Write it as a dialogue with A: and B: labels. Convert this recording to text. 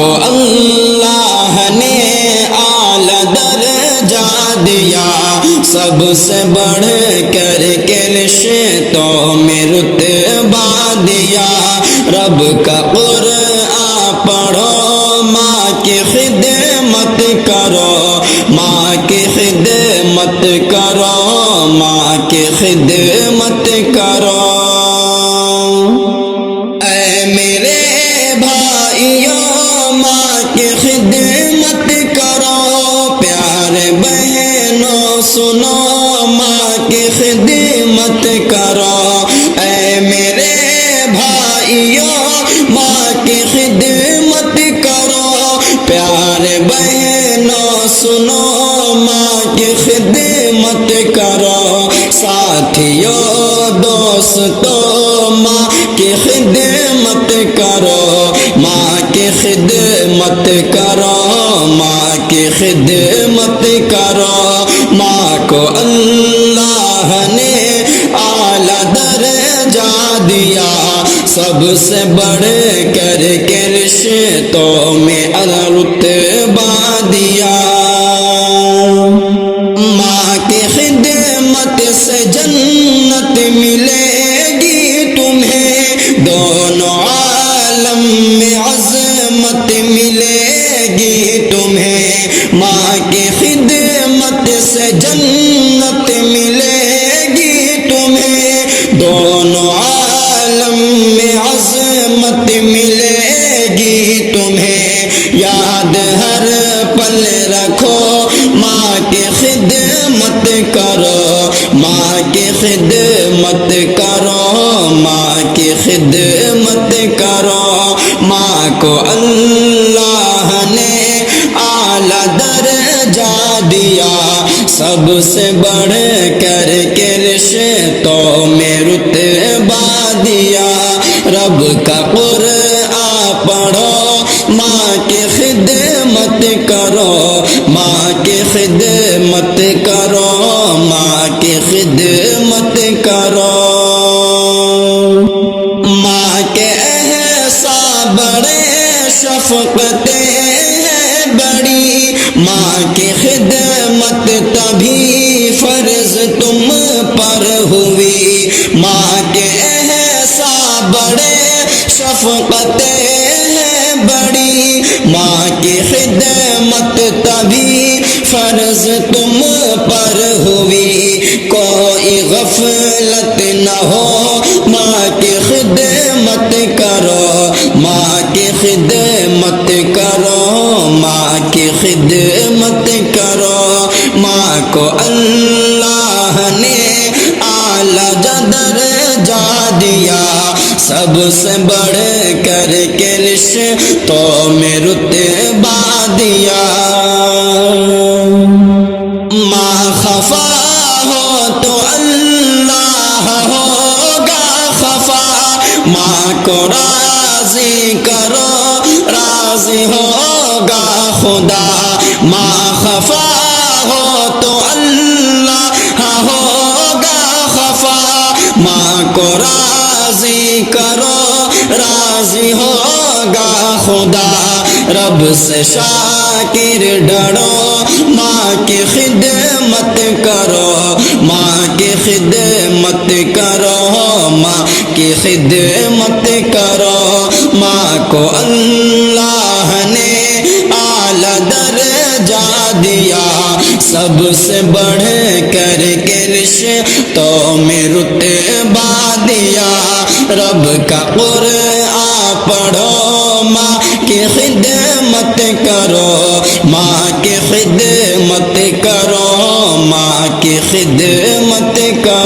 A: کو اللہ نے اعلیٰ درجہ دیا، سب سے بڑھ کر کے رشتوں میں رتبہ دیا۔ رب کا قرآن پڑھو، ماں کی خدمت کرو، ماں کی خدمت کرو، ماں کی خدمت کرو۔ اے میرے بھائیوں، ماں کی خدمت کرو، پیارے بہنوں سنو، ماں کی خدمت کرو۔ اے میرے بھائیوں، ماں کی خدمت کرو، پیارے بہنوں سنو، ماں کی خدمت کرو۔ ساتھیوں دوستوں، ماں کی خدمت کرو، ماں کی خدمت کرو، ماں کی خدمت کرو۔ ماں کو اللہ نے اعلیٰ درجہ دیا، سب سے بڑھ کر کے رشتوں میں رتبہ دیا۔ ماں کی خدمت سے جنت ملے گی تمہیں، دونوں عالم میں عظمت ملے گی تمہیں۔ ماں کی خدمت سے جنت ملے گی تمہیں، دونوں عالم میں عظمت ملے گی تمہیں۔ یاد ہر پل رکھو، ماں کی خدمت کرو، ماں کی خدمت کرو، ماں کی خدمت کرو۔ ماں کو اللہ نے اعلیٰ درجہ دیا، سب سے بڑھ کر کے رشتوں میں رتبہ دیا۔ رب کا قرآن پڑھو، ماں کی خدمت کرو، ماں کی خدمت کرو، ماں کی خدمت کرو۔ ماں کے احسان بڑے، شفقتیں ہیں بڑی، ماں کی خدمت تبھی فرض تم پر ہوئی۔ ماں کے احسان بڑے، شفقتیں ہیں بڑی، ماں کی خدمت تبھی فرض تم پر ہوئی۔ کوئی غفلت نہ ہو، ماں کی خدمت کرو، ماں کی خدمت کرو، ماں کی خدمت کرو۔ ماں کو اللہ نے اعلیٰ درجہ دیا، سب سے بڑھ کر کے رشتوں میں رتبہ دیا۔ ماں خفا ہو تو اللہ ہوگا خفا، ماں کو راضی کرو، راضی ہوگا خدا۔ ماں خفا ہو تو اللہ ہوگا خفا، ماں کو راضی کرو، راضی ہوگا خدا۔ رب سے شاکر ڈرو، ماں کی خدمت کرو، ماں کی خدمت کرو، ماں کی خدمت کرو۔ ماں کو اللہ نے اعلیٰ درجہ دیا، سب سے بڑھ کر کے رشتوں میں رتبہ دیا۔ رب کا قرآن پڑھو، ماں کی خدمت کرو، ماں کی خدمت کرو، ماں کی خدمت کرو۔